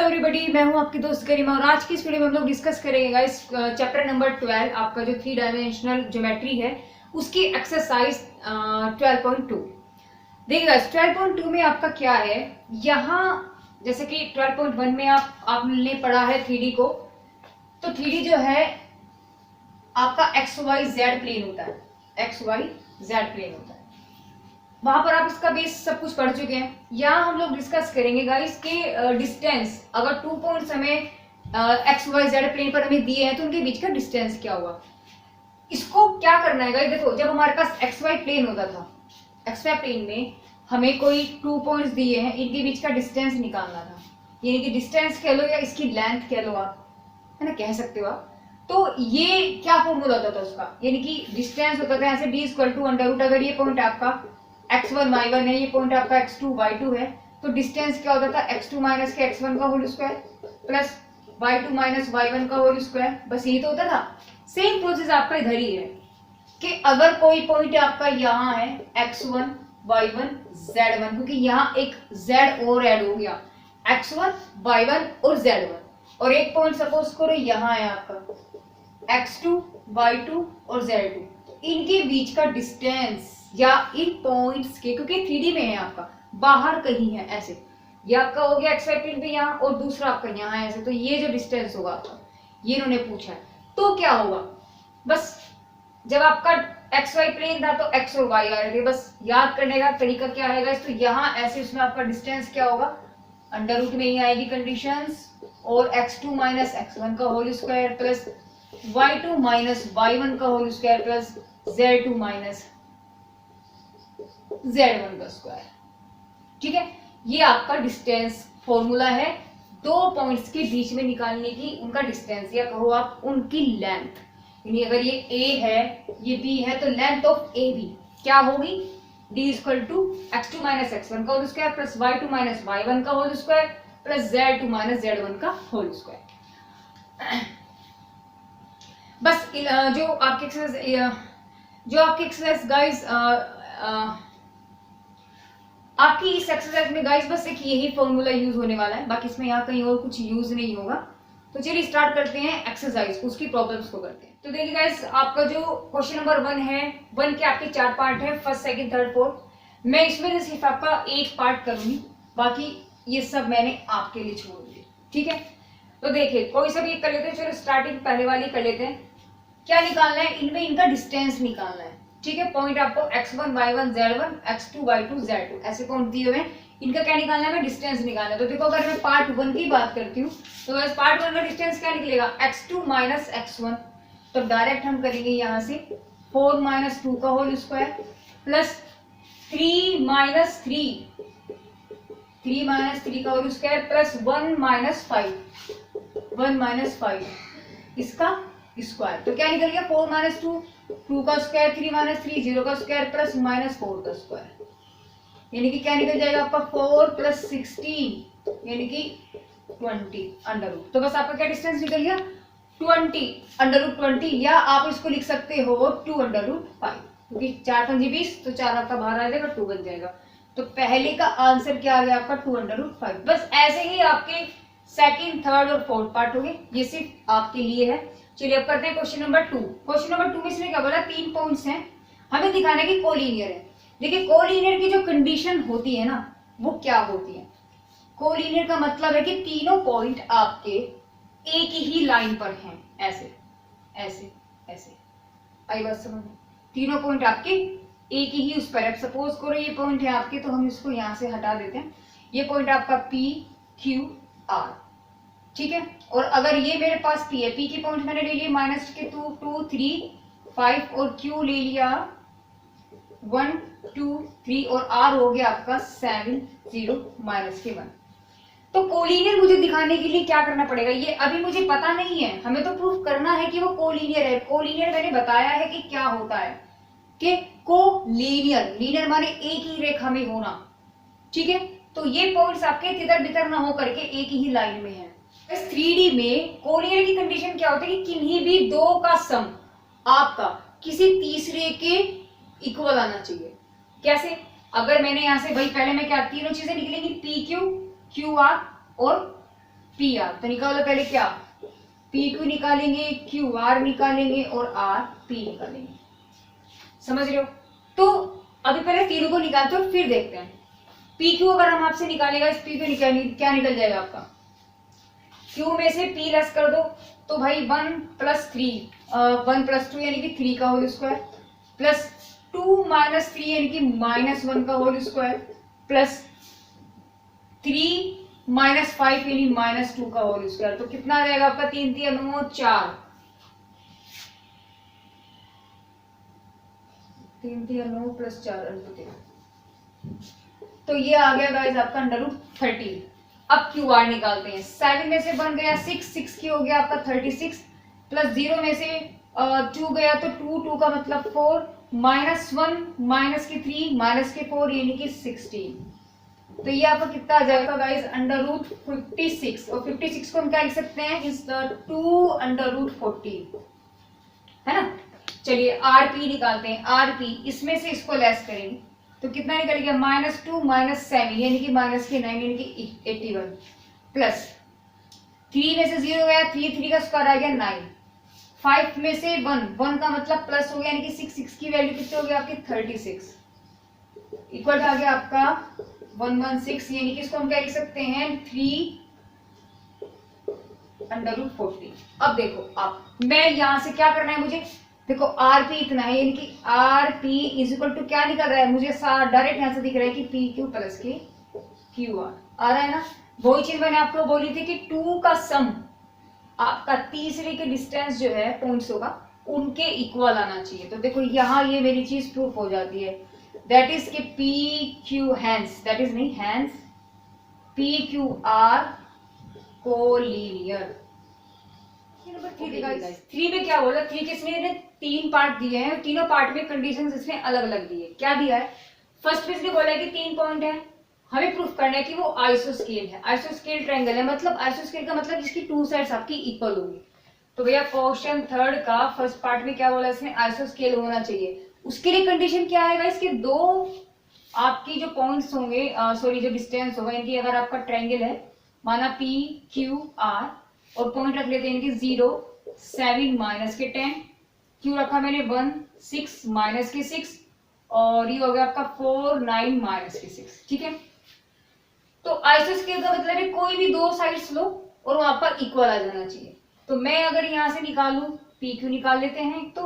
Everybody, मैं हूं आपकी दोस्त गरिमा और आज की इस वीडियो में हम लोग डिस्कस करेंगे गाइस चैप्टर नंबर 12 आपका जो 3 डायमेंशनल ज्योमेट्री है उसकी एक्सरसाइज 12.2। देखिए गाइस 12.2 में आपका क्या है, यहाँ जैसे कि 12.1 में आपने पढ़ा है 3D को, तो 3D जो है आपका XYZ प्लेन होता है, XYZ प्लेन होता है, वहां पर आप इसका बेस सब कुछ पढ़ चुके हैं। यहाँ हम लोग डिस्कस करेंगे गाइस के डिस्टेंस, अगर 2 पॉइंट्स हमें XYZ प्लेन पर हमें दिए हैं तो उनके बीच का डिस्टेंस क्या हुआ। इसको क्या करना है गाइस, देखो जब हमारे पास XY प्लेन होता था, XY प्लेन में हमें कोई 2 पॉइंट्स दिए हैं, इनके बीच का डिस्टेंस निकालना था, यानी कि डिस्टेंस कह लो या इसकी लेंथ कह लो आप, है ना, कह सकते हो आप। तो ये क्या फॉर्मूला होता था उसका, यानी कि डिस्टेंस होता था ऐसे d = अंडर रूट, अगर ये पॉइंट आपका x1 y1 है, ये पॉइंट आपका x2 y2 है, तो डिस्टेंस क्या होता था x2 माइनस के x1 का whole square plus y2 minus y1 का होल स्क्वायर, बस यही तो होता था। सेम प्रोसेस आपका इधर ही है कि अगर कोई पॉइंट आपका यहाँ है x1 y1 z1, क्योंकि यहाँ एक z और ऐड हो गया, x1 y1 और z1, और एक पॉइंट सपोज करो यहाँ है आपका x2 y2 और z2, तो इनके बीच का डिस्टेंस या इन पॉइंट्स के, क्योंकि 3D में है आपका, बाहर कहीं है ऐसे, ये आपका हो गया XY प्लेन पे यहाँ और दूसरा आपका यहाँ है ऐसे, तो ये जो डिस्टेंस होगा आपका, ये इन्होंने पूछा है, तो क्या होगा, बस जब आपका XY प्लेन था तो x और y आ रहे थे, बस याद करने का तरीका क्या आएगा, तो यहाँ ऐसे उसमें आपका डिस्टेंस क्या होगा, अंडर रूट में ही आएगी कंडीशंस, और x2 माइनस x1 का whole square plus y2 minus y1 का whole square plus z2 minus z1 का स्क्वायर। ठीक है, ये आपका डिस्टेंस फॉर्मूला है दो पॉइंट्स के बीच में निकालने की, उनका डिस्टेंस या कहो आप उनकी लेंथ, यानी अगर ये A है ये B है तो लेंथ ऑफ AB क्या होगी, D = x2 माइनस x1 का whole square plus y2 minus y1 का whole square plus z2 minus z1 का होल स्क्वायर। बस जो आपकी एक्सरसाइज गाइस, आपकी इस एक्सरसाइज में गाइस बस एक यही फॉर्मूला यूज होने वाला है, बाकी इसमें यहाँ कहीं और कुछ यूज नहीं होगा। तो चलिए स्टार्ट करते हैं एक्सरसाइज, उसकी प्रॉब्लम्स को करते हैं। तो देखिए गाइस, आपका जो क्वेश्चन नंबर 1 है, 1 के आपके 4 पार्ट है, फर्स्ट सेकंड थर्ड फोर्थ। मैं इसमें से सिर्फ आपका एक पार्ट करूंगी, बाकी ये सब मैंने आपके लिए छोड़ दिया। ठीक है, तो देखिए कोई सा भी एक कर लेते हैं, चलो स्टार्टिंग पहले वाली कर लेते हैं। क्या निकालना है, इनमें इनका डिस्टेंस निकालना है। ठीक है, पॉइंट आपको x1 y1 z1 x2 y2 z2 ऐसे पॉइंट दिए हुए हैं, इनका क्या निकालना है, डिस्टेंस निकालना है। तो देखो अगर मैं पार्ट 1 की बात करती हूँ तो बस पार्ट 1 का डिस्टेंस क्या निकलेगा, x2 माइनस x1, तो डायरेक्ट हम करेंगे यहाँ से 4 माइनस 2 का होल स्क्वायर प्लस 3 माइनस 3 का होल स्क्वायर प्लस 1 माइनस 5 इसका स्क्वायर, तो क्या निकल गया 4 माइनस 2 का स्क्वायर, 3 माइनस 3 0 का स्क्वायर प्लस माइनस 4 का स्क्वायर, यानी कि क्या निकल जाएगा आपका 4 प्लस 16 यानी कि 20 अंडर रूट। तो बस आपका क्या डिस्टेंस निकल गया 20 अंडर रूट 20, या आप इसको लिख सकते हो 2 अंडर रूट 5, क्योंकि 4 5 20, तो 4 आपका बाहर आ जाएगा, 2 बन जाएगा। तो पहले का आंसर क्या आ गया आपका 2 अंडर रूट 5। बस ऐसे ही आपके सेकंड थर्ड और फोर्थ पार्ट हो गए, ये सिर्फ आपके लिए है। चलिए अब करते हैं क्वेश्चन नंबर 2। क्वेश्चन नंबर 2 में इसने क्या बोला, 3 पॉइंट्स हैं, हमें दिखाना है कि कोलिनियर है। देखिए कोलिनियर की जो कंडीशन होती है ना, वो क्या होती है, कोलिनियर का मतलब है कि तीनों पॉइंट आपके एक ही लाइन पर हैं, ऐसे ऐसे ऐसे, आई बात समझ में, तीनों पॉइंट आपके एक ही उस पर है। सपोज करो ये पॉइंट है आपके, तो हम इसको यहाँ से हटा देते हैं, ये पॉइंट आपका P Q R, ठीक है। और अगर ये मेरे पास P है, P की पॉइंट मैंने ले लिए माइनस के 2 2 3 5 और Q ले लिया 1 2 3 और R हो गया आपका 7 0 माइनस के 1। तो कोलिनियर मुझे दिखाने के लिए क्या करना पड़ेगा, ये अभी मुझे पता नहीं है, हमें तो प्रूफ करना है कि वो कोलिनियर है। कोलिनियर मैंने बताया है कि क्या होता है, कि कोलिनियर, लीनियर माने एक ही रेखा में होना। ठीक है, तो ये पॉइंट्स आपके तितर बितर ना हो करके एक ही लाइन में है। इस 3D में कोलिनियर की कंडीशन क्या होती है कि किन्हीं भी दो का सम आपका किसी तीसरे के इक्वल आना चाहिए। कैसे, अगर मैंने यहाँ से भाई पहले मैं क्या, तीनों चीजें निकलेंगी PQ QR और पी आर। तो निकालो पहले क्या, पी क्यू निकालेंगे, क्यू आर निकालेंगे और आर पी निकालेंगे। समझ रहे हो? तो अभी पहले तीनों को निकालते हो फिर देखते हैं। पी क्यू अगर हम आपसे निकालेगा, इस पी क्यू क्या निकल जाएगा आपका, क्यू में से पी लेस कर दो तो भाई 1 + 3 1 + 2 यानी कि 3 का होल स्क्वायर प्लस 2 - 3 यानी कि -1 का होल स्क्वायर प्लस 3 - 5 यानी -2 का होल स्क्वायर। तो कितना आ जाएगा आपका, 3 3 9 4, 3 3 9 + 4 तो ये आ गया गाइस आपका √30। अब क्यू आर निकालते हैं। 7 में से बन गया 6, 6 की हो गया आपका 36 प्लस 0 में से 2 गया तो 2, 2 का मतलब 4 -1 -3 -4 यानी कि 16। तो ये आपका कितना आ जाएगा गाइस, √56। और 56 को हम क्या लिख सकते हैं, इज द 2 √40, है ना। चलिए आरपी निकालते हैं। आरपी इसमें से इसको लेस करेंगे तो कितना निकल गया, -2 - 7 यानी कि -9 यानी कि 81 प्लस 3 में से 0 गया, 3 का स्क्वायर आ गया 9, 5 में से 1 का मतलब प्लस हो गया यानी कि 6 की वैल्यू कितनी हो गई आपकी 36 इक्वल आ गया आपका 116 यानी कि इसको हम क्या लिख सकते हैं 3 √40। अब देखो आप, मैं यहां से क्या करना है मुझे, देखो आरपी इतना है यानी कि आरपी इज इक्वल टू क्या निकल रहा है मुझे डायरेक्ट यहां से दिख रहा है कि पी क्यू प्लस के क्यू आर आ रहा है ना। वही चीज मैंने आपको बोली थी कि 2 का सम आपका तीसरे के डिस्टेंस जो है पॉइंट्स होगा उनके इक्वल आना चाहिए। तो देखो यहाँ ये मेरी चीज प्रूफ हो जाती है, that is K P Q hence, that is नहीं hence P Q R collinear. 3 में क्या बोला, 3 के इसने 3 पार्ट दिए हैं, तीनों पार्ट में कंडीशंस इसने अलग अलग दी है। क्या दिया है, फर्स्ट में इसने बोला है कि 3 पॉइंट है, हमें प्रूफ करना है कि वो आइसोस्केल है, आइसोस्केल ट्रायंगल है, मतलब आइसोस्केल का मतलब इसकी 2 साइड्स आपकी इक्वल होगी। तो भैया क्वेश्चन 3 का फर्स्ट पार्ट में क्या बोला इसने, आइसोस्केल होना चाहिए। उसके लिए कंडीशन क्या है इसके, दो आपकी जो पॉइंट्स होंगे, सॉरी जो डिस्टेंस होगा, इनकी अगर आपका ट्रायंगल है माना पी क्यू आर और पॉइंट रख लेते हैं इनके 0 7 -10, क्यू रखा मैंने 1 6 -6 और ये हो गया आपका 4 9 -6, ठीक है। तो आइसोस्केल का मतलब है कोई भी दो साइड्स लो और वो आपका इक्वल आ जाना चाहिए। तो मैं अगर यहां से निकालू पी क्यू निकाल लेते हैं एक तो,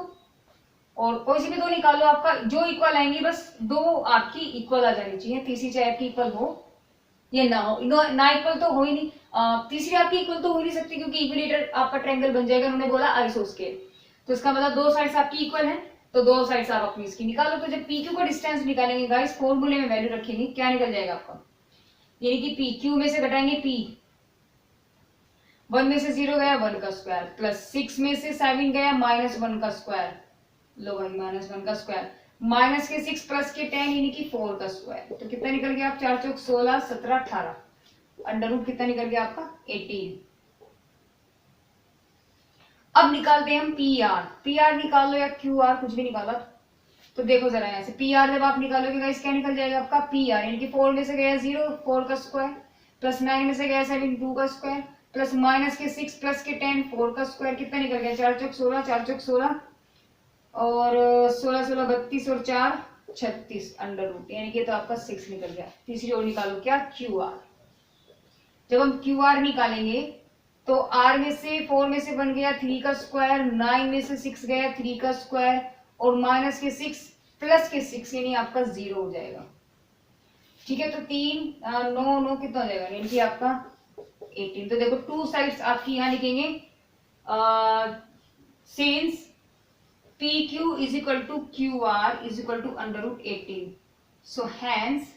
और कोई से भी दो निकालो, आपका जो इक्वल आएंगे बस दो आपकी इक्वल आ जानी चाहिए, तीसरी चाहे आपकी इक्वल हो या ना हो, ना इक्वल तो हो ही नहीं, तीसरी आपकी इक्वल तो हो नहीं सकती क्योंकि इक्विलेटर आपका ट्रायंगल बन जाएगा, उन्होंने बोला आइसोस्केल। तो इसका मतलब दो साइड्स आपकी इक्वल है, तो दो साइड्स आप अपनी इसकी निकालो। तो जब पी क्यू का डिस्टेंस निकालेंगे गाइस, फॉर्मूले में वैल्यू रखेंगे, क्या निकल जाएगा आपका, यानी कि पी क्यू में से घटाएंगे पी, 1 में से 0 गया 1 का स्क्वायर प्लस 6 में से 7 गया -1 का स्क्वायर, लो भाई -1 का स्क्वायर माइनस के 6 प्लस के 10 यानी कि 4 का स्क्वायर। तो कितना निकल गया आप 4 चौक 16 17 18, अंडर रूट कितना निकल गया आपका 18। अब निकालते हैं हम पी आर, पी आर निकालो या क्यू आर कुछ भी निकाला। तो देखो जरा यहाँ से पी आर जब आप निकालोगे गाइस क्या निकल जाएगा आपका पी आर, यानी कि 4 में से गया 0 4 का स्क्वायर प्लस 9 में से गया 7 2 का स्क्वायर प्लस माइनस के 6 प्लस के 10 4 का स्क्वायर, कितना निकल गया 4 चौक 16 4 चौक 16 और 16 16 32 और 4 36 अंडर रूट, यानी कि तो आपका 6 निकल गया। तीसरी ओर निकालो क्या क्यू आर, जब हम क्यू आर निकालेंगे तो आर में से 4 में से बन गया 3 का स्क्वायर, 9 में से 6 गया 3 का स्क्वायर और माइनस के 6 प्लस के 6 यानी आपका 0 हो जाएगा, ठीक है। तो 3 9 9 कितना हो जाएगा, यानी कि आपका 18। तो देखो टू साइड्स आपकी यहाँ लिखेंगे, since P Q is equal to Q R is equal to under root 18, so hence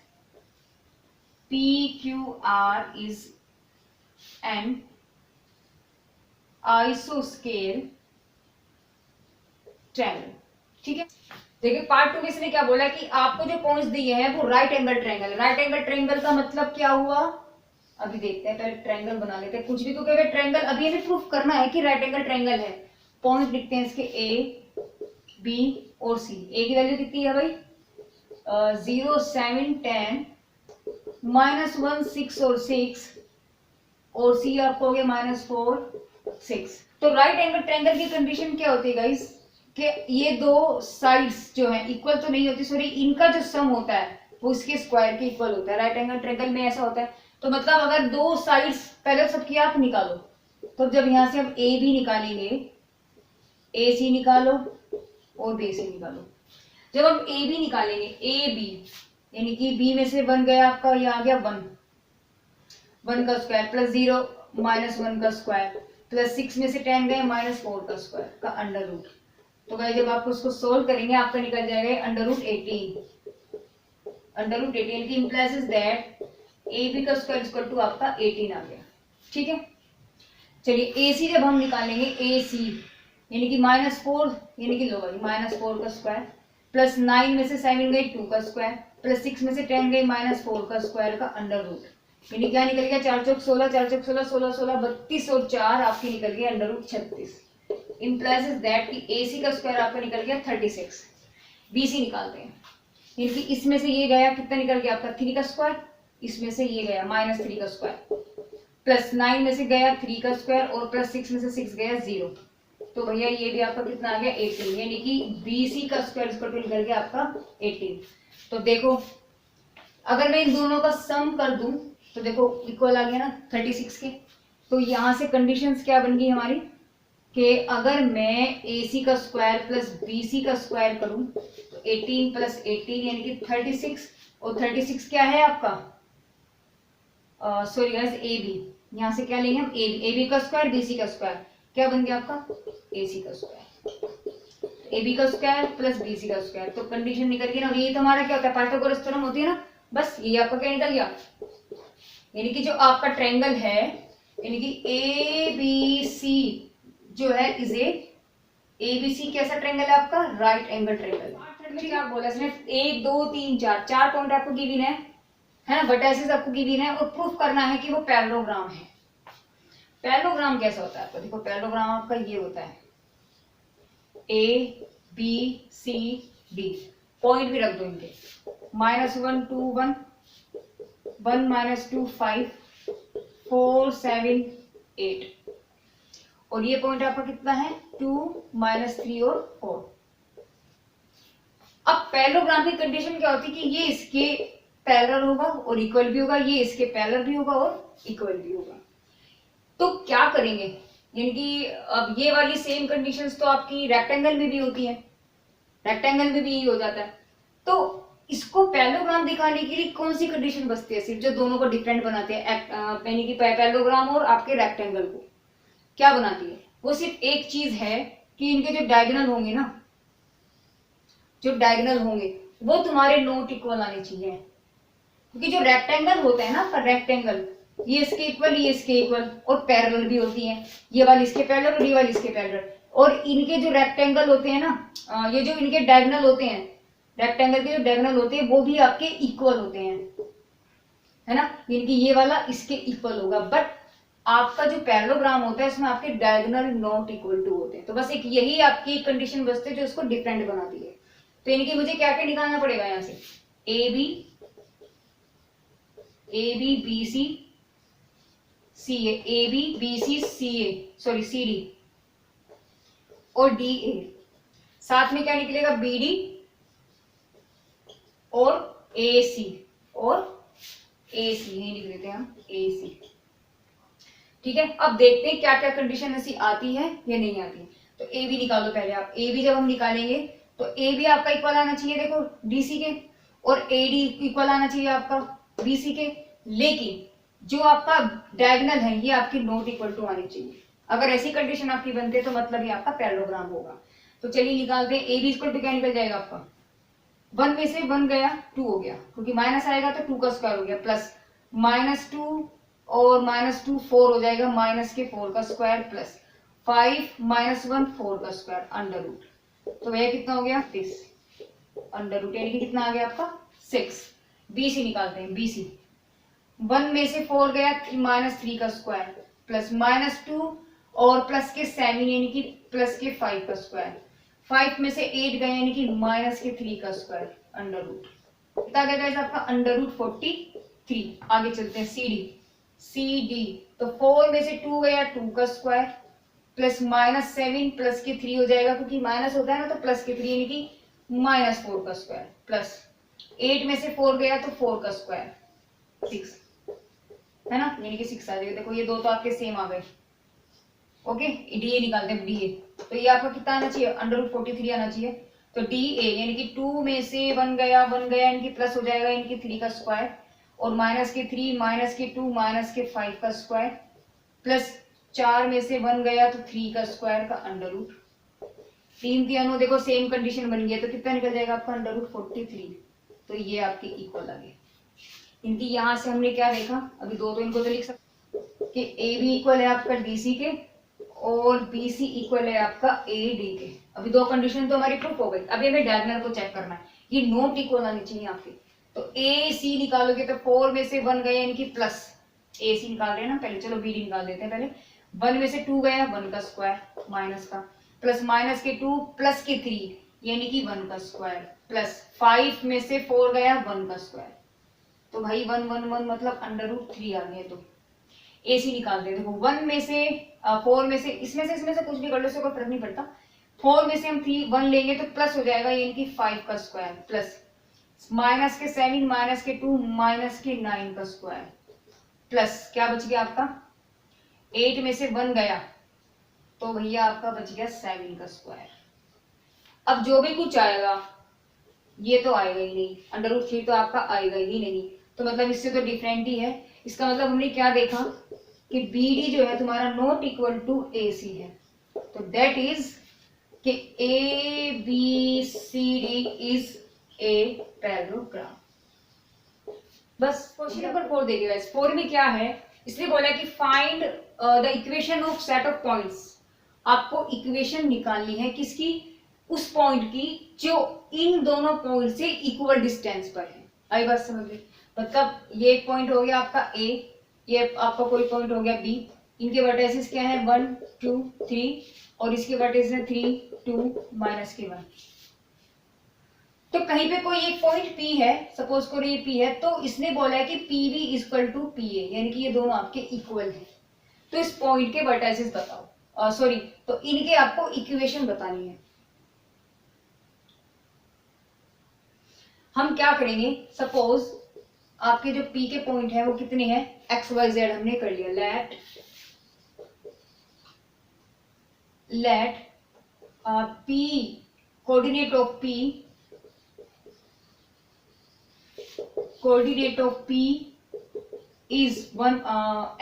P Q R is an आइसोस्केल ट्रायंगल, ठीक है। देखिए पार्ट 2 में इसने क्या बोला कि आपको जो पॉइंट्स दिए हैं वो right angle triangle, right angle triangle का मतलब क्या हुआ अभी देखते हैं, पहले ट्रायंगल बना लेते हैं। कुछ भी तो कहे ट्रायंगल, अभी हमें प्रूफ करना है कि राइट एंगल ट्रायंगल है। पॉइंट लिखते हैं इसके ए बी और सी। ए की वैल्यू कितनी है भाई 0 7 10 -1 6 और 6 और सी आपको हो गया -4 6। तो राइट एंगल ट्रायंगल की कंडीशन क्या होती है गाइस कि ये दो साइड्स जो है इक्वल तो नहीं होती, सॉरी इनका जो सम होता है वो इसके स्क्वायर के इक्वल होता है। राइट एंगल ट्रायंगल में ऐसा होता है। तो मतलब अगर दो साइड्स पहले सबकी आप निकालो, तो जब यहाँ से हम ए बी निकालेंगे, ए सी निकालो और बी सी निकालो। जब हम ए बी निकालेंगे, ए बी यानी कि बी में से 1 गया आपका, ये आ गया 1 का स्क्वायर प्लस 0 -1 का स्क्वायर प्लस 6 में से 10 गए -4 का स्क्वायर का अंडर रूट। तो भाई जब आप उसको सोल्व करेंगे आपका निकल जाएगा अंडर रूट 18 की इम्प्लाइज दैट ए बी का स्क्वायर इक्वल टू आपका 18 आ गया। ठीक है, चलिए ए सी जब हम निकालेंगे, ए सी यानी कि -4 यानी कि लो भाई -4 का स्क्वायर प्लस 9 में से 7 गई 2 का स्क्वायर प्लस 6 में से 10 गई -4 का स्क्वायर का अंडर रूट। यानी क्या निकल गया 4 चौक 16, 4 चौक 16, 16 16 32 और 4 आपकी निकल गई अंडर रूट 36। इम्प्लाइज दैट कि ए सी का स्क्वायर आपका निकल गया 36। बी सी निकालते हैं, यानी कि इसमें से ये गया कितना निकल गया आपका 3 का स्क्वायर, इसमें से ये गया -3 का स्क्वायर प्लस 9 में से गया 3 का स्क्वायर और प्लस 6 में से 6 गया 0। तो भैया ये भी आपका कितना आ गया 18, यानी कि बी सी का स्क्वायर इक्वल टू निकल गया आपका 18। तो देखो अगर मैं इन दोनों का सम कर दूं तो देखो इक्वल आ गया ना 36 के। तो यहाँ से कंडीशंस क्या बन गई हमारी कि अगर मैं ए सी का स्क्वायर प्लस बी सी का स्क्वायर करूं तो 18 प्लस 18 यानी कि 36, और 36 क्या है आपका सॉरी गाइस ए बी, यहाँ से क्या लेंगे हम ए बी का स्क्वायर बी सी का स्क्वायर क्या बन गया आपका ए सी का स्क्वायर, ए बी का स्क्वायर प्लस बी सी का स्क्वायर। तो कंडीशन निकल गई ना, और ये तो हमारा क्या होता है पाइथागोरस थ्योरम होती है ना, बस ये आपका क्या निकल गया, यानी कि जो आपका ट्रायंगल है यानी कि ए बी सी जो है इज ए बी सी कैसा ट्रायंगल है आपका राइट एंगल ट्रायंगल। क्या बोला इसने 1 2 3 4 पॉइंट आपको गिवन है ना, वर्टाइसेस आपको गिवन है और प्रूफ करना है कि वो पैरेललोग्राम है। पैरेललोग्राम कैसा होता है आपका, देखो पैरेललोग्राम आपका ये होता है A B C D, point भी रख दो इनके -1 2 1 1 -2 5 4 7 8, और ये पॉइंट आपका कितना है 2 -3 और 4। अब पैरेललोग्राम की कंडीशन क्या होती है कि ये इसके पैरेलल होगा और इक्वल भी होगा, ये इसके पैरेलल भी होगा और इक्वल भी होगा। तो क्या करेंगे, यानी कि अब ये वाली सेम कंडीशंस तो आपकी रेक्टेंगल में भी होती है, रेक्टेंगल में भी यही हो जाता है। तो इसको पैरेललोग्राम दिखाने के लिए कौन सी कंडीशन बचती है, सिर्फ जो दोनों को डिफरेंट बनाते हैं यानी कि पैरेललोग्राम और आपके रेक्टेंगल को क्या बनाती है, वो सिर्फ एक चीज है कि इनके जो डायगोनल होंगे ना, जो डायगोनल होंगे वो तुम्हारे नॉट इक्वल आने चाहिए। क्योंकि जो रेक्टेंगल होता है ना, रेक्टेंगल ये इसके इक्वल ये इसके इक्वल और पैरेलल भी होती है, ये वाली इसके पैरेलल और ये वाली इसके पैरेलल, और इनके जो रेक्टेंगल होते हैं ना, ये जो इनके डायगोनल होते हैं, रेक्टेंगल के जो डायगोनल होते हैं वो भी आपके इक्वल होते हैं, है ना, इनकी ये वाला इसके इक्वल होगा। बट आपका जो पैरेललोग्राम होता है इसमें आपके डायगोनल नॉट इक्वल टू होते हैं। तो बस एक यही आपकी कंडीशन बचती है जो इसको डिफरेंट बनाती है। तो यानी कि मुझे क्या क्या निकालना पड़ेगा यहाँ से, A B B C C A B B C C A sorry C D और डी ए, साथ में क्या निकलेगा बी डी और ए सी यही लिख देते हैं हम ए सी। ठीक है, अब देखते हैं क्या क्या कंडीशन ऐसी आती है या नहीं आती है। तो ए बी निकाल दो पहले आप, ए बी जब हम निकालेंगे तो ए बी आपका इक्वल आना चाहिए देखो डी सी के, और ए डी इक्वल आना चाहिए आपका बी सी के, लेकिन जो आपका डायगोनल है ये आपकी नॉट इक्वल टू आनी चाहिए। अगर ऐसी कंडीशन आपकी बनती है तो मतलब ये आपका पैरेललोग्राम होगा। तो चलिए निकालते हैं, ए बी इक्वल टू क्या निकल जाएगा आपका 1 में से 1 गया 2 हो गया, क्योंकि माइनस आएगा तो 2 का स्क्वायर हो गया, प्लस -2 और -2 4 हो जाएगा, माइनस के 4 का स्क्वायर प्लस 5 -1 4 का स्क्वायर अंडर रूट। तो भैया कितना हो गया 30 अंडर रूट, यानी कि कितना आ गया आपका 6। बी सी निकालते हैं, बी सी 1 में से 4 गया -3 का स्क्वायर प्लस -2 और प्लस के 7 यानी कि प्लस के 5 का स्क्वायर, 5 में से 8 गया यानी कि -3 का स्क्वायर अंडर रूट, कितना आ गया आपका अंडर रूट 43। आगे चलते हैं सी डी तो 4 में से 2 गया 2 का स्क्वायर प्लस -7 प्लस के 3 हो जाएगा, क्योंकि माइनस होता है ना, तो प्लस के 3 यानी कि -4 का स्क्वायर प्लस 8 में से 4 गया तो 4 का स्क्वायर 6 है ना, यानी कि 6 आ जाएगा। देखो ये दो तो आपके सेम आ गए। ओके, डीए निकालते हैं डीए। तो ये आपका कितना आना चाहिए, √43 आना चाहिए। तो डीए यानी कि 2 में से 1 गया यानी कि प्लस हो जाएगा यानी कि 3 का स्क्वायर और माइनस के 3 माइनस के 2 माइनस के 5 का स्क्वायर प्लस 4 में से 1 गया तो 3 का स्क्वायर का √। 3 तीनों देखो सेम कंडीशन बन गया, तो कितना निकल जाएगा आपका √43। तो ये आपके इक्वल आ गए। इनकी यहां से हमने क्या देखा, अभी दो तो इनको तो लिख सकते कि ए बी इक्वल है आपका डीसी के और बी सी इक्वल है आपका ए डी के। अभी दो कंडीशन तो हमारी प्रूफ हो गई। अभी हमें डायगोनल को चेक करना है, ये नॉट इक्वल आनी चाहिए आपके। तो ए सी निकालोगे तो 4 में से 1 गया यानी कि प्लस, ए सी निकाल रहे हैं ना पहले, चलो बी डी निकाल देते हैं पहले। 1 में से 2 गया 1 का स्क्वायर माइनस का प्लस माइनस के 2 प्लस के 3 यानी कि 1 का स्क्वायर प्लस 5 में से 4 गया 1 का स्क्वायर। तो भाई 1 1 1 मतलब √3 आ गया। तो ए सी निकाल दे। देखो 1 में से 4 में से इसमें से कुछ भी कर लो, इससे कोई फर्क नहीं पड़ता। 4 में से हम 1 लेंगे तो प्लस हो जाएगा यानी कि 5 का स्क्वायर प्लस माइनस के 7 माइनस के 2 माइनस के 9 का स्क्वायर प्लस क्या बच गया आपका 8 में से 1 गया तो भैया आपका बच गया 7 का स्क्वायर। अब जो भी कुछ आएगा ये तो आएगा ही नहीं, √3 तो आपका आएगा ही नहीं, तो मतलब इससे तो डिफरेंट ही है। इसका मतलब हमने क्या देखा कि बी डी जो है तुम्हारा not equal to A C है। तो दैट इज कि A B C D is a parallelogram. बस क्वेश्चन नंबर 4 देखिए गाइस। 4 में क्या है, इसलिए बोला कि find the equation of set of points. आपको इक्वेशन निकालनी है किसकी, उस पॉइंट की जो इन दोनों पॉइंट से इक्वल डिस्टेंस पर है। आई बात समझ गई। मतलब ये एक पॉइंट हो गया आपका ए, ये आपका कोई पॉइंट हो गया बी, इनके वर्टेसिस क्या है 1 2 3 और इसके वर्टेसिस है 3 2 माइनस के 1। तो कहीं पे कोई एक पॉइंट पी है, सपोज करो ये पी है, तो इसने बोला है कि P B equal to P A, यानी कि ये दोनों आपके इक्वल है। तो इस पॉइंट के वर्टेसिस बताओ, सॉरी तो इनके आपको इक्वेशन बतानी है। हम क्या करेंगे, सपोज आपके जो P के पॉइंट है वो कितने हैं, एक्स वाई जेड हमने कर लिया। Let P coordinate of P is 1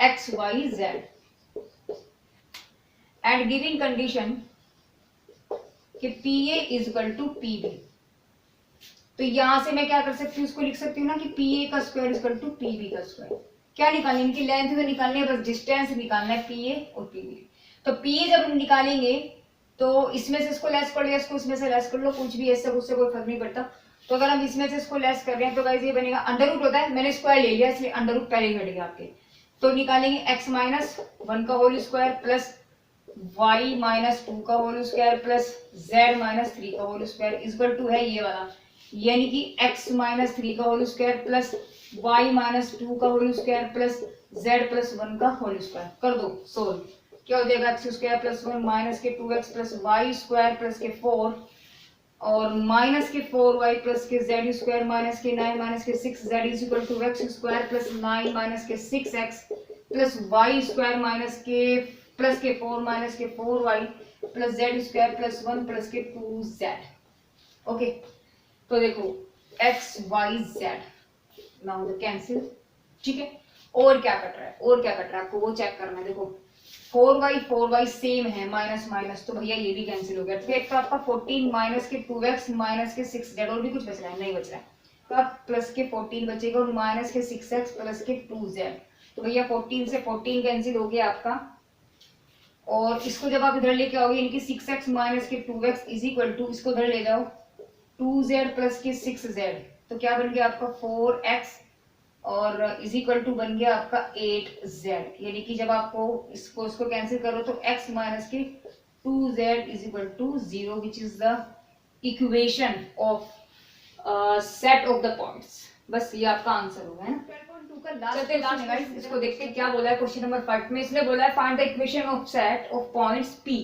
x y z and giving condition कि PA is equal to PB। तो यहां से मैं क्या कर सकती हूँ, उसको लिख सकती हूँ ना कि PA का स्क्वायर इक्वल टू PB का स्क्वायर। क्या निकालनी, इनकी लेंथ तो निकालनी है, बस डिस्टेंस निकालना है PA और PB। तो PA जब हम निकालेंगे तो इसमें से इसको लेस कर लिया, इसको इसमें से लेस कर लो, कुछ भी ऐसा उससे कोई फर्क नहीं पड़ता। तो अगर हम इसमें से इसको लेस कर रहे हैं तो गाइस ये बनेगा अंडर होता है, मैंने स्क्वायर ले लिया इसलिए अंडर पहले ही हट गया आपके। तो निकालेंगे x - 1 का होल स्क्वायर प्लस y - 2 का होल स्क्वायर प्लस z - 3 का होल स्क्वायर इक्वल टू है ये वाला, यानी कि x - 3 का होल स्क्वायर प्लस y - 2 का होल स्क्वायर प्लस z + 1 का होल स्क्वायर। कर दो सोल्व, क्या हो जाएगा x स्क्वायर प्लस 1 माइनस के 2x plus y square plus के 4 और माइनस के 4y प्लस के z स्क्वायर माइनस के 9 माइनस के 6z is equal to x square plus 9 minus के 6x plus y square minus के प्लस के 4 माइनस के 4y plus z square plus 1 plus के 2z। ओके, तो देखो x y z now the cancel, ठीक है। और क्या कट रहा है, और क्या कट रहा है आपको वो चेक करना है। देखो 4y सेम है, माइनस माइनस, तो भैया ये भी कैंसिल हो गया। तो एक तो आपका 14 माइनस के 2x माइनस के 6z, और भी कुछ बच रहा है, नहीं बच रहा है, तो प्लस के 14 बचेगा और माइनस के 6x प्लस के 2z। तो भैया 14 से 14 कैंसिल हो गया आपका, और इसको जब आप इधर लेके आओगे इनकी 6x माइनस के 2x इज इक्वल टू, इसको इधर ले जाओ 2z प्लस के 6z, तो क्या बन गया आपका 4x और इज इक्वल टू बन गया आपका 8z। यानी कि जब आपको इसको कैंसिल करो तो x माइनस के 2z is equal to 0 which is the equation of set of the points. बस ये आपका आंसर होगा, है ना। 12.2 का लास्ट गाइस, इसको देखते हैं क्या बोला है क्वेश्चन नंबर 5 में। इसने बोला है find the equation of set of points P।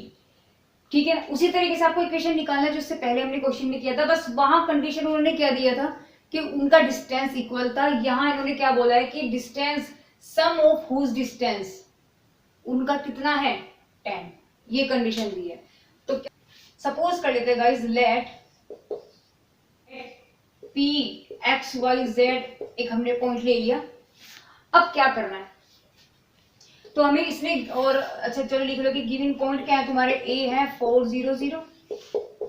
ठीक है, उसी तरीके से आपको इक्वेशन निकालना है जो इससे पहले हमने क्वेश्चन में किया था, बस वहां कंडीशन उन्होंने क्या दिया था कि उनका डिस्टेंस इक्वल था। यहाँ इन्होंने क्या बोला है कि distance sum of whose distance, उनका कितना है 10, ये कंडीशन दी है। तो सपोज कर लेते हैं guys, let P x y z एक हमने पॉइंट ले लिया। अब क्या करना है, तो हमें इसमें और अच्छा चलो लिख लो कि गिवन पॉइंट क्या है तुम्हारे, A है 4 0 0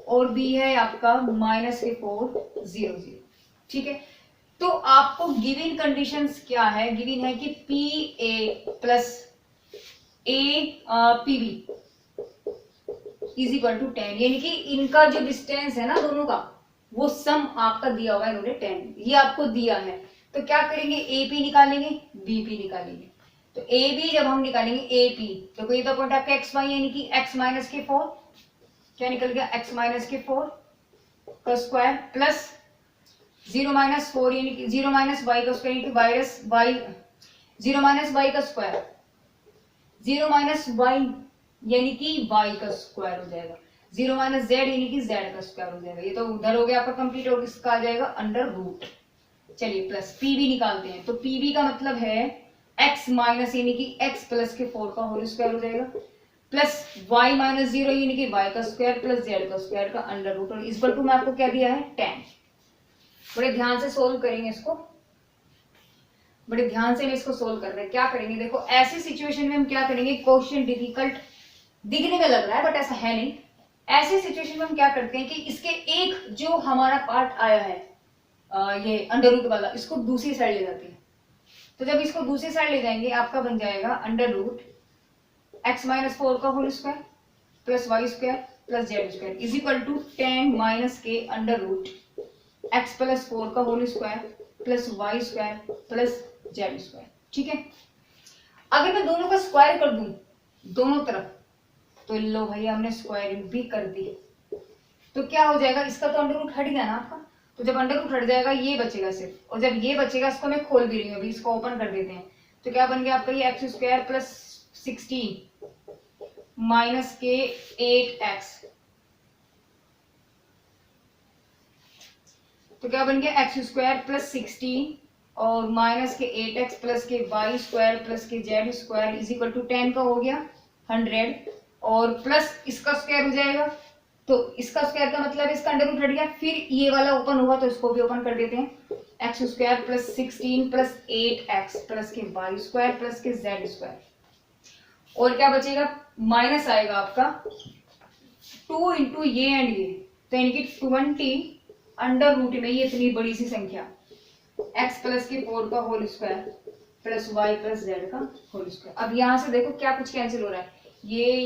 और B है आपका -4 0 0। ठीक है, तो आपको गिवन कंडीशंस क्या है, गिवन है कि PA plus PB is equal to 10, यानी कि इनका जो डिस्टेंस है ना दोनों का, वो सम आपका दिया हुआ है इन्होंने 10, ये आपको दिया है। तो क्या करेंगे, AP निकालेंगे, BP निकालेंगे। तो AB जब हम निकालेंगे AP, तो ये तो पॉइंट आपका XY यानी कि x माइनस के 4, क्या निकल गया x माइनस के 4 का स्क्वायर प्लस 0 माइनस 4 यानी कि 0 माइनस y का स्क्वायर यानी कि y 0 माइनस y का स्क्वायर, 0 माइनस y यानी कि y का स्क्वायर हो जाएगा, 0 माइनस z यानी कि z का स्क्वायर हो जाएगा। ये तो उधर हो गया आपका कंप्लीट, और इसका आ जाएगा अंडर रूट। चलिए प्लस PB निकालते हैं, तो PB का मतलब है x माइनस यानी कि x प्लस के 4 का होल स्क्वायर हो जाएगा, प्लस y माइनस 0 यानी कि y का स्क्वायर प्लस z का स्क्वायर का अंडर रूट, और इस पर टू में आपको क्या दिया है 10। बड़े ध्यान से सोल्व करेंगे इसको, बड़े ध्यान से हम इसको सोल्व कर रहे हैं। क्या करेंगे, देखो ऐसी सिचुएशन में हम क्या करेंगे, क्वेश्चन डिफिकल्ट दिखने में लग रहा है बट ऐसा है नहीं। ऐसी सिचुएशन में हम क्या करते हैं कि इसके एक जो हमारा पार्ट आया है ये अंडर रूट वाला, इसको दूसरी साइड ले जाते हैं। तो जब इसको दूसरी साइड ले जाएंगे आपका बन जाएगा अंडर रूट x माइनस 4 का whole square plus y square plus z square is equal to 10 minus के अंडर रूट x प्लस 4 का whole square plus y square plus z square. ठीक है, अगर मैं दोनों का स्क्वायर कर दूं दोनों तरफ, तो लो भैया हमने स्क्वायरिंग भी कर दी, तो क्या हो जाएगा, इसका तो अंडर रूट हट गया ना आपका, तो जब अंडर रूट हट जाएगा ये बचेगा सिर्फ, और जब ये बचेगा इसको मैं खोल भी रही हूँ अभी, इसको ओपन कर देते हैं। तो क्या बन गया आपका ये एक्स स्क्वायर प्लस 16 माइनस के 8x, तो क्या बन गया एक्स स्क्वायर प्लस 16 और माइनस के 8x प्लस के y स्क्वायर प्लस के z square is equal to 10 का हो गया 100, और प्लस इसका स्क्वायर हो जाएगा, तो इसका स्क्वायर का मतलब इसका अंडर रूट हट गया, फिर ये वाला ओपन हुआ तो इसको भी ओपन कर देते हैं, x square plus 16 plus 8x plus के y स्क्वायर प्लस के z स्क्वायर, और क्या बचेगा, माइनस आएगा आपका 2 इंटू ये एंड ये, तो यानी कि 20 अंडर रूट में ये इतनी बड़ी सी संख्या x प्लस के 4 का whole square plus y plus z का होल स्क्वायर। अब यहाँ से देखो क्या कुछ कैंसिल हो रहा है, ये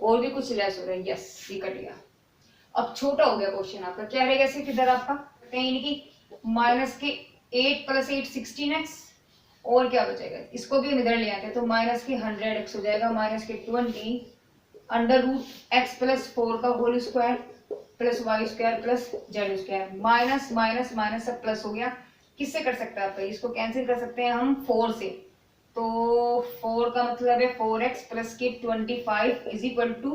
और भी कुछ लेस हो रहा है, यस ये कट गया। अब छोटा हो गया क्वेश्चन आपका, क्या रहेगा सिर्फ इधर आपका, यानी कि माइनस के 8 प्लस 8 16x, और क्या बचेगा, इसको भी हम इधर ले आते हैं, तो माइनस के 100x हो जाएगा, माइनस के 20 अंडर रूट x प्लस 4 का whole square plus y square plus z square, minus minus minus सब प्लस हो गया। किससे कर सकते हैं आपका, इसको कैंसिल कर सकते हैं हम 4 से, तो 4 का मतलब है 4x प्लस के 25 is equal to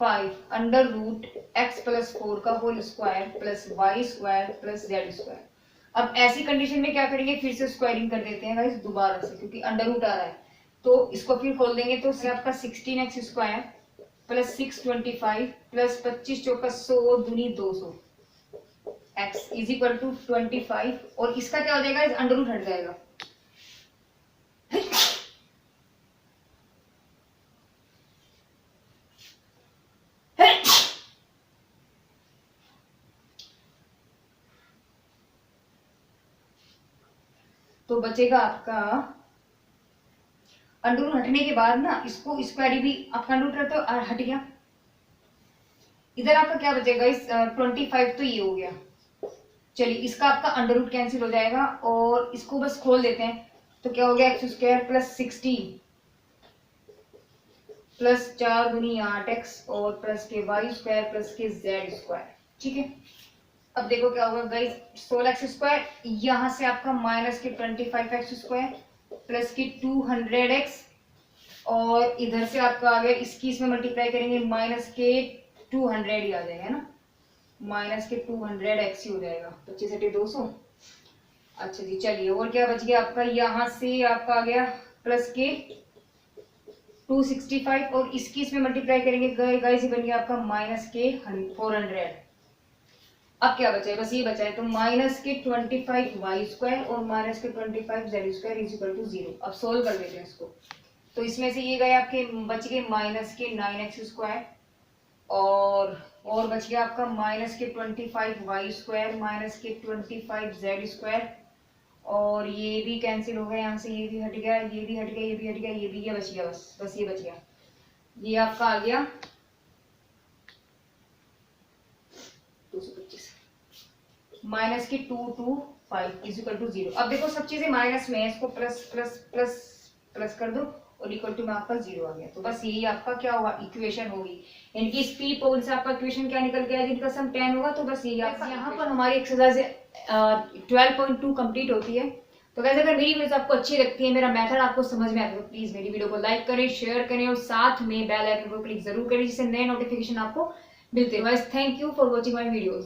5 under root x plus 4 का whole square plus y square plus z square. अब ऐसी कंडीशन में क्या करेंगे, फिर से स्क्वायरिंग कर देते हैं गाइस दोबारा से, क्योंकि अंडर रूट आ रहा है, तो इसको फिर खोल देंगे, तो आपका 16x स्क्वायर प्लस 625 प्लस 25 चौका 100 दूनी 200 x इज इक्वल टू 25, और इसका क्या हो जाएगा, इस अंडर रूट हट जाएगा, तो बचेगा आपका अंडर रूट हटने के बाद ना, इसको स्क्वायर भी आपका अंडर रूट रहता है और हट गया, इधर आपका क्या बचेगा, इस 25 तो ये हो गया। चलिए इसका आपका अंडर रूट कैंसिल हो जाएगा, और इसको बस खोल देते हैं, तो क्या हो गया एक्स स्क्वायर प्लस 16 प्लस 4 दूनी 8x और प्लस के y स्क्वायर प्लस के z स्क्वायर। ठीक है, अब देखो क्या होगा गाइस, 16x², यहाँ से आपका माइनस के 25x² प्लस की 200x, और इधर से आपका आ गया, इसकी इसमें मल्टीप्लाई करेंगे माइनस के 200 ही आ जाएगा ना, माइनस के 200x ही हो जाएगा, 25 200। अच्छा जी चलिए, और क्या बच गया आपका, यहाँ से आपका आ गया प्लस के 265, और इसकी इसमें मल्टीप्लाई करेंगे गाइस, बन गया आपका माइनस के 400। अब क्या बचा है, बस ये बचा है, तो माइनस के 25y² और माइनस के 25z² इज इक्वल टू 0। अब सोल्व कर देते हैं इसको, तो इसमें से ये गए आपके, बच गए माइनस के 9x², और बच गया आपका माइनस के 25y² माइनस के 25z², और ये भी कैंसिल हो गया, यहाँ से ये भी हट गया, ये भी हट गया, ये भी हट गया, ये भी, ये बच गया, बस ये बच गया, ये आपका आ गया 225 माइनस के 225 इज इक्वल टू 0। अब देखो सब चीजें माइनस में है, इसको प्लस प्लस प्लस प्लस कर दो और इक्वल टू में आपका 0 आ गया। तो बस यही आपका क्या होगा, इक्वेशन होगी, इनकी स्पी पॉइंट से आपका इक्वेशन क्या निकल के आएगा, जिनका सम 10 होगा। तो बस यही आपका, यहाँ पर हमारी एक्सरसाइज 12.2 कंप्लीट होती है। तो वैसे अगर मेरी वीडियोस आपको अच्छी लगती है, मेरा मेथड आपको समझ में आता है, तो प्लीज मेरी वीडियो को लाइक करें, शेयर करें और साथ में बेल आइकन को क्लिक जरूर करें, जिससे नए नोटिफिकेशन आपको मिलते हैं। Thank you for watching my videos.